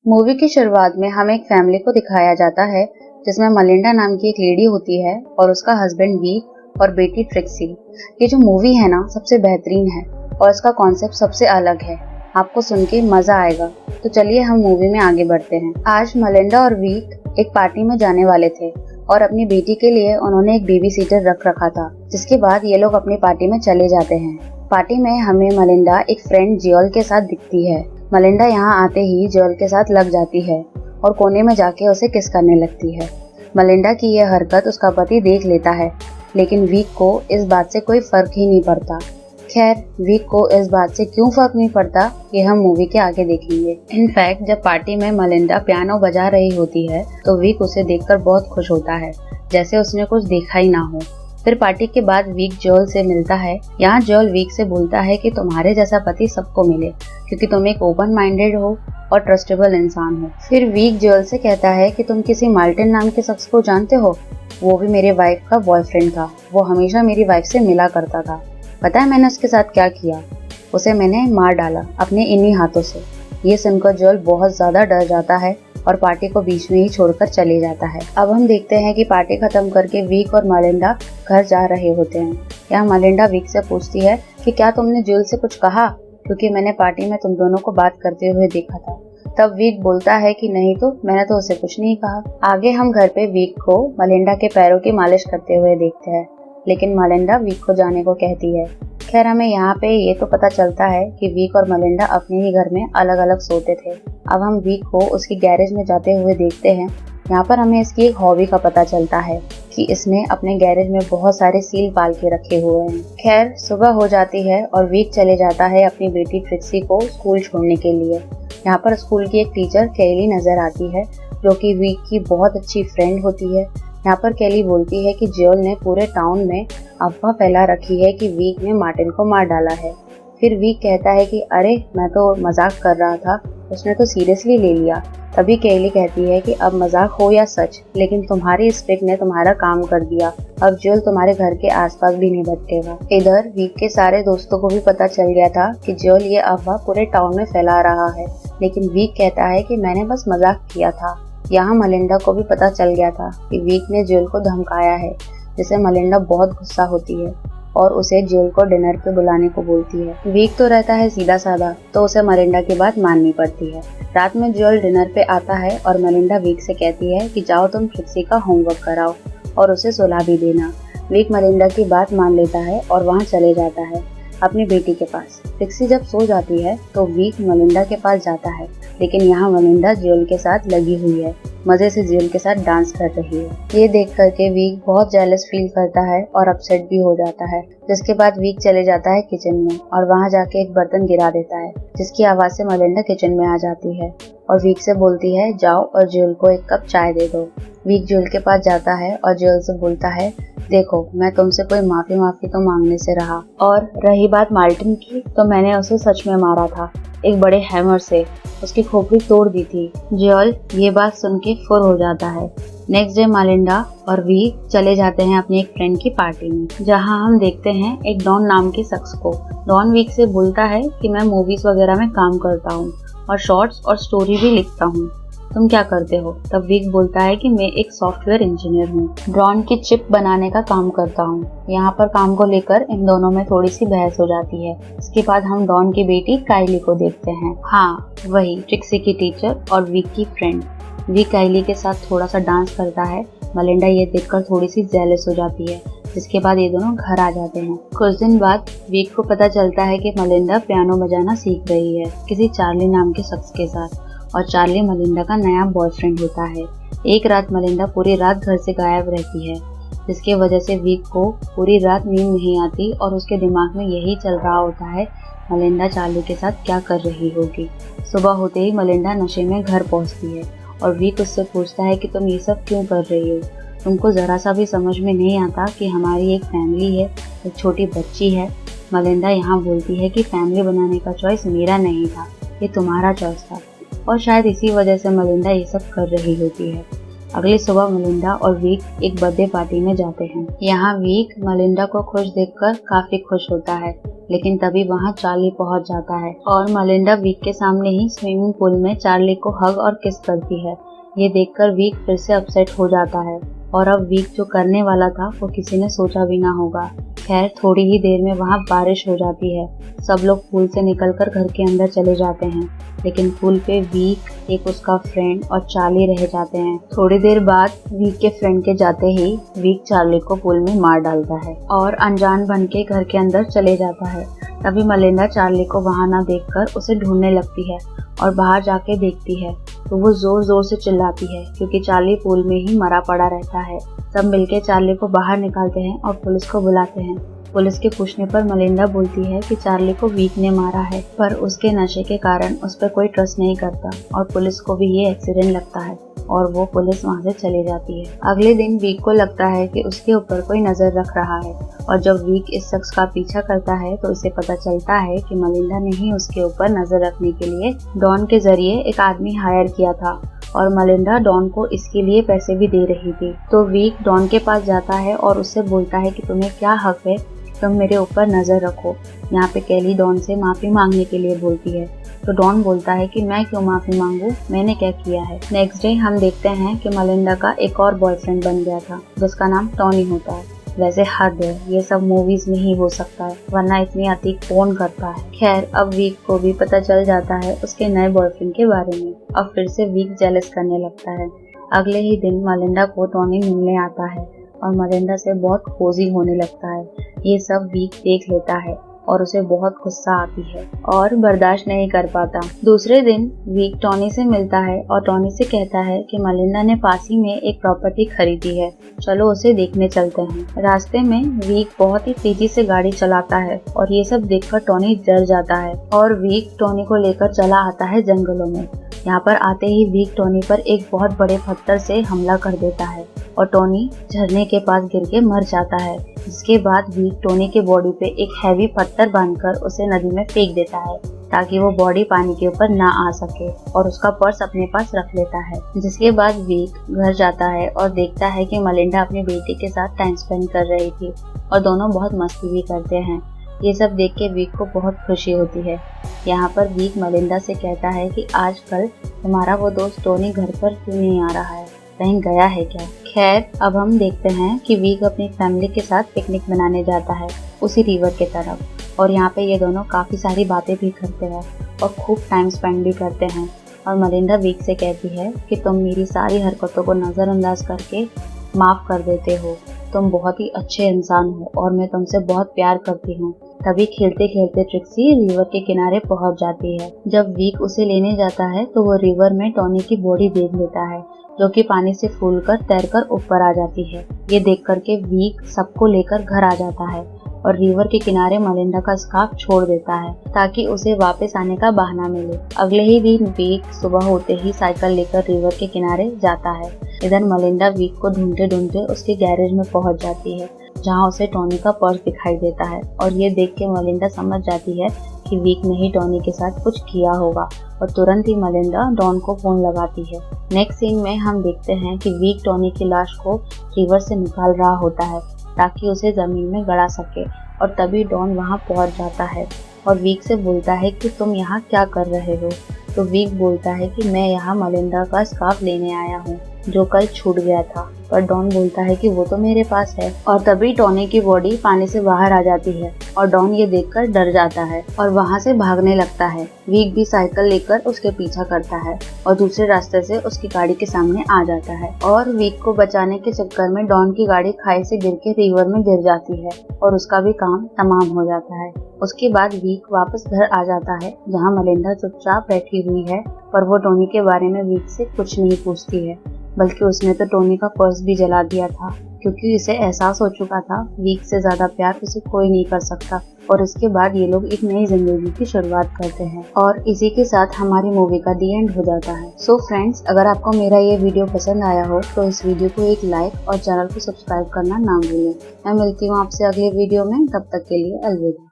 Movie की शुरुआत में हमें एक फैमिली को दिखाया जाता है जिसमें मलिंडा नाम की एक लेडी होती है और उसका हस्बैंड वीक और बेटी ट्रिक्सी। ये जो मूवी है ना सबसे बेहतरीन है और इसका कॉन्सेप्ट सबसे अलग है। आपको सुन के मजा आएगा। तो चलिए हम मूवी में आगे बढ़ते हैं। आज मलिंडा और वीक एक पार्टी में जाने वाले थे और अपनी बेटी के लिए उन्होंने एक बेबी सीटर रख रखा था, जिसके बाद ये लोग अपनी पार्टी में चले जाते हैं। पार्टी में हमें मलिंडा एक फ्रेंड जियोल के साथ दिखती है। मलिंडा यहाँ आते ही जोएल के साथ लग जाती है और कोने में जाके उसे किस करने लगती है। मलिंडा की यह हरकत उसका पति देख लेता है, लेकिन वीक को इस बात से कोई फर्क ही नहीं पड़ता। खैर, वीक को इस बात से क्यों फर्क नहीं पड़ता ये हम मूवी के आगे देखेंगे। इनफैक्ट जब पार्टी में मलिंडा पियानो बजा रही होती है तो वीक उसे देखकर बहुत खुश होता है, जैसे उसने कुछ देखा ही ना हो। फिर पार्टी के बाद वीक जोएल से मिलता है। यहाँ जोएल वीक से बोलता है कि तुम्हारे जैसा पति सबको मिले, क्योंकि तुम एक ओपन माइंडेड हो और ट्रस्टेबल इंसान हो। फिर वीक जोएल से कहता है कि तुम किसी मार्टिन नाम के शख्स को जानते हो, वो भी मेरे वाइफ का बॉयफ्रेंड था। वो हमेशा मेरी वाइफ से मिला करता था। पता है मैंने उसके साथ क्या किया? उसे मैंने मार डाला अपने इन्हीं हाथों से। ये सुनकर जोएल बहुत ज्यादा डर जाता है और पार्टी को बीच में ही छोड़कर चले जाता है। अब हम देखते हैं कि पार्टी खत्म करके वीक और मलिंडा घर जा रहे होते हैं। यहाँ मलिंडा वीक से पूछती है कि क्या तुमने जोएल से कुछ कहा, क्योंकि मैंने पार्टी में तुम दोनों को बात करते हुए देखा था। तब वीक बोलता है कि नहीं तो मैंने तो उसे कुछ नहीं कहा। आगे हम घर पे वीक को मलिंडा के पैरों की मालिश करते हुए देखते हैं, लेकिन मलिंडा वीक को जाने को कहती है। खैर, हमें यहाँ पे ये तो पता चलता है कि वीक और मलिंडा अपने ही घर में अलग अलग सोते थे। अब हम वीक को उसकी गैरेज में जाते हुए देखते हैं। यहाँ पर हमें इसकी एक हॉबी का पता चलता है कि इसने अपने गैरेज में बहुत सारे सील पाल के रखे हुए हैं। खैर, सुबह हो जाती है और वीक चले जाता है अपनी बेटी ट्रिक्सी को स्कूल छोड़ने के लिए। यहाँ पर स्कूल की एक टीचर केली नजर आती है, जो कि वीक की बहुत अच्छी फ्रेंड होती है। यहाँ पर केली बोलती है कि जोएल ने पूरे टाउन में अफवाह फैला रखी है कि वीक ने मार्टिन को मार डाला है। फिर वीक कहता है कि अरे मैं तो मजाक कर रहा था, उसने तो सीरियसली ले लिया। तभी केली कहती है कि अब मजाक हो या सच, लेकिन तुम्हारी इस ट्रिक ने तुम्हारा काम कर दिया। अब जोएल तुम्हारे घर के आसपास भी नहीं भटकेगा। इधर वीक के सारे दोस्तों को भी पता चल गया था कि जोएल ये अफवाह पूरे टाउन में फैला रहा है, लेकिन वीक कहता है कि मैंने बस मजाक किया था। यहाँ मलिंडा को भी पता चल गया था कि वीक ने जोएल को धमकाया है, जिससे मलिंडा बहुत गुस्सा होती है और उसे जोएल को डिनर पे बुलाने को बोलती है। वीक तो रहता है सीधा साधा, तो उसे मलिंडा की बात माननी पड़ती है। रात में जोएल डिनर पे आता है और मलिंडा वीक से कहती है कि जाओ तुम ट्रिक्सी का होमवर्क कराओ और उसे सुला भी देना। वीक मलिंडा की बात मान लेता है और वहाँ चले जाता है अपनी बेटी के पास। ट्रिक्सी जब सो जाती है तो वीक मलिंडा के पास जाता है, लेकिन यहाँ मलिंडा जोएल के साथ लगी हुई है, मजे से जोएल के साथ डांस कर रही है। ये देख करके वीक बहुत जेलस फील करता है और अपसेट भी हो जाता है। जिसके बाद वीक चले जाता है किचन में और वहाँ जाके एक बर्तन गिरा देता है, जिसकी आवाज से मलिंडा किचन में आ जाती है और वीक से बोलती है जाओ और जोएल को एक कप चाय दे दो। वीक जोएल के पास जाता है और जोएल से बोलता है देखो, मैं तुमसे कोई माफी तो मांगने से रहा, और रही बात मार्टिन की, तो मैंने उसे सच में मारा था, एक बड़े हैमर से उसकी खोपड़ी तोड़ दी थी। जोएल ये बात सुन के फुर हो जाता है। नेक्स्ट डे मलिंडा और वीक चले जाते हैं अपनी एक फ्रेंड की पार्टी में, जहां हम देखते हैं एक डॉन नाम के शख्स को। डॉन वीक से बोलता है कि मैं मूवीज वगैरह में काम करता हूँ और शॉर्ट्स और स्टोरी भी लिखता हूँ, तुम क्या करते हो? तब वीक बोलता है कि मैं एक सॉफ्टवेयर इंजीनियर हूँ, ड्रोन की चिप बनाने का काम करता हूँ। यहाँ पर काम को लेकर इन दोनों में थोड़ी सी बहस हो जाती है। इसके बाद हम डॉन की बेटी काइली को देखते हैं। हाँ, वही ट्रिक्सी की टीचर और वीक की फ्रेंड। वीक काइली के साथ थोड़ा सा डांस करता है। मलिंडा ये देखकर थोड़ी सी जेलस हो जाती है, जिसके बाद ये दोनों घर आ जाते हैं। कुछ दिन बाद वीक को पता चलता है कि मलिंडा पियानो बजाना सीख रही है किसी चार्ली नाम के शख्स के साथ, और चार्ली मलिंडा का नया बॉयफ्रेंड होता है। एक रात मलिंडा पूरी रात घर से गायब रहती है, जिसके वजह से वीक को पूरी रात नींद नहीं आती और उसके दिमाग में यही चल रहा होता है मलिंडा चार्ली के साथ क्या कर रही होगी। सुबह होते ही मलिंडा नशे में घर पहुंचती है और वीक उससे पूछता है कि तुम ये सब क्यों कर रही हो? तुमको जरा सा भी समझ में नहीं आता कि हमारी एक फैमिली है, एक छोटी बच्ची है। मलिंडा यहाँ बोलती है कि फैमिली बनाने का चॉइस मेरा नहीं था, ये तुम्हारा चॉइस था, और शायद इसी वजह से मलिंडा ये सब कर रही होती है। अगली सुबह मलिंडा और वीक एक बर्थडे पार्टी में जाते हैं। यहाँ वीक मलिंडा को खुश देखकर काफी खुश होता है, लेकिन तभी वहाँ चार्ली पहुँच जाता है और मलिंडा वीक के सामने ही स्विमिंग पूल में चार्ली को हग और किस करती है। ये देखकर वीक फिर से अपसेट हो जाता है और अब वीक जो करने वाला था वो किसी ने सोचा भी ना होगा। खैर थोड़ी ही देर में वहाँ बारिश हो जाती है। सब लोग पूल से निकलकर घर के अंदर चले जाते हैं, लेकिन पूल पे वीक, एक उसका फ्रेंड और चार्ली रह जाते हैं। थोड़ी देर बाद वीक के फ्रेंड के जाते ही वीक चार्ली को पूल में मार डालता है और अनजान बन के घर के अंदर चले जाता है। तभी मलिंडा चार्ली को वहाँ ना देखकर उसे ढूंढने लगती है और बाहर जाके देखती है तो वो जोर जोर से चिल्लाती है क्योंकि चार्ली पूल में ही मरा पड़ा रहता है। सब मिलके चार्ली को बाहर निकालते हैं और पुलिस को बुलाते हैं। पुलिस के पूछने पर मलिंडा बोलती है कि चार्ली को वीक ने मारा है, पर उसके नशे के कारण उस पर कोई ट्रस्ट नहीं करता और पुलिस को भी ये एक्सीडेंट लगता है और वो पुलिस वहाँ से चली जाती है। अगले दिन वीक को लगता है कि उसके ऊपर कोई नजर रख रहा है और जब वीक इस शख्स का पीछा करता है तो उसे पता चलता है कि मलिंडा ने ही उसके ऊपर नजर रखने के लिए डॉन के जरिए एक आदमी हायर किया था और मलिंडा डॉन को इसके लिए पैसे भी दे रही थी। तो वीक डॉन के पास जाता है और उससे बोलता है कि तुम्हें क्या हक है, तुम मेरे ऊपर नजर रखो। यहाँ पे कैली डॉन से माफी मांगने के लिए बोलती है तो डॉन बोलता है कि मैं क्यों माफी मांगू, मैंने क्या किया है। नेक्स्ट डे हम देखते हैं कि मलिंडा का एक और बॉयफ्रेंड बन गया था जिसका नाम टॉनी होता है। वैसे हद है, ये सब मूवीज में ही हो सकता है, वरना इतनी अति कौन करता है। खैर अब वीक को भी पता चल जाता है उसके नए बॉयफ्रेंड के बारे में। अब फिर से वीक जेलस करने लगता है। अगले ही दिन मलिंडा को टॉनी मिलने आता है और मलिंडा से बहुत कोजी होने लगता है। ये सब वीक देख लेता है और उसे बहुत गुस्सा आती है और बर्दाश्त नहीं कर पाता। दूसरे दिन वीक टॉनी से मिलता है और टॉनी से कहता है कि मलिंडा ने पास ही में एक प्रॉपर्टी खरीदी है, चलो उसे देखने चलते हैं। रास्ते में वीक बहुत ही तेजी से गाड़ी चलाता है और ये सब देखकर टॉनी डर जाता है और वीक टॉनी को लेकर चला आता है जंगलों में। यहाँ पर आते ही वीक टॉनी पर एक बहुत बड़े पत्थर से हमला कर देता है और टॉनी झरने के पास गिर के मर जाता है। जिसके बाद वीक टॉनी के बॉडी पे एक हैवी पत्थर बांधकर उसे नदी में फेंक देता है ताकि वो बॉडी पानी के ऊपर ना आ सके और उसका पर्स अपने पास रख लेता है। जिसके बाद वीक घर जाता है और देखता है कि मलिंडा अपनी बेटी के साथ टाइम स्पेंड कर रही थी और दोनों बहुत मस्ती भी करते हैं। ये सब देख के वीक को बहुत खुशी होती है। यहाँ पर वीक मलिंडा से कहता है कि आजकल तुम्हारा वो दोस्त टोनी घर पर क्यों नहीं आ रहा है, कहीं गया है क्या। खैर अब हम देखते हैं कि वीक अपनी फैमिली के साथ पिकनिक मनाने जाता है उसी रिवर के तरफ और यहाँ पे ये दोनों काफी सारी बातें भी करते हैं और खूब टाइम स्पेंड भी करते हैं। और मलिंडा वीक से कहती है कि तुम मेरी सारी हरकतों को नजरअंदाज करके माफ कर देते हो, तुम बहुत ही अच्छे इंसान हो और मैं तुमसे बहुत प्यार करती हूँ। तभी खेलते खेलते ट्रिक्सी रिवर के किनारे पहुँच जाती है। जब वीक उसे लेने जाता है तो वो रिवर में टॉनी की बॉडी देख लेता है जो कि पानी से फूलकर तैरकर ऊपर आ जाती है। ये देख करके वीक सबको लेकर घर आ जाता है और रिवर के किनारे मलिंडा का स्कार्फ छोड़ देता है ताकि उसे वापस आने का बहाना मिले। अगले ही दिन वीक सुबह होते ही साइकिल लेकर रिवर के किनारे जाता है। इधर मलिंडा वीक को ढूंढते ढूंढते उसके गैरेज में पहुंच जाती है जहां उसे टॉनी का पर्स दिखाई देता है और ये देख के मलिंडा समझ जाती है कि वीक ने ही टॉनी के साथ कुछ किया होगा और तुरंत ही मलिंडा डॉन को फोन लगाती है। नेक्स्ट सीन में हम देखते हैं कि वीक टॉनी की लाश को रिवर से निकाल रहा होता है ताकि उसे जमीन में गड़ा सके और तभी डॉन वहां पहुंच जाता है और वीक से बोलता है कि तुम यहाँ क्या कर रहे हो। तो वीक बोलता है कि मैं यहाँ मलिंडा का स्कार्फ लेने आया हूँ जो कल छूट गया था, पर डॉन बोलता है कि वो तो मेरे पास है। और तभी टॉनी की बॉडी पानी से बाहर आ जाती है और डॉन ये देखकर डर जाता है और वहाँ से भागने लगता है। वीक भी साइकिल लेकर उसके पीछा करता है और दूसरे रास्ते से उसकी गाड़ी के सामने आ जाता है और वीक को बचाने के चक्कर में डॉन की गाड़ी खाई से गिर के रिवर में गिर जाती है और उसका भी काम तमाम हो जाता है। उसके बाद वीक वापस घर आ जाता है जहाँ मलिंडा चुपचाप बैठी हुई है, पर वो टोनी के बारे में वीक से कुछ नहीं पूछती है, बल्कि उसने तो टोनी का पर्स भी जला दिया था क्योंकि इसे एहसास हो चुका था वीक से ज्यादा प्यार उसे कोई नहीं कर सकता। और इसके बाद ये लोग एक नई जिंदगी की शुरुआत करते हैं और इसी के साथ हमारी मूवी का दी एंड हो जाता है। सो फ्रेंड्स, अगर आपको मेरा ये वीडियो पसंद आया हो तो इस वीडियो को एक लाइक और चैनल को सब्सक्राइब करना ना भूलें। मैं मिलती हूँ आपसे अगले वीडियो में, तब तक के लिए अलविदा।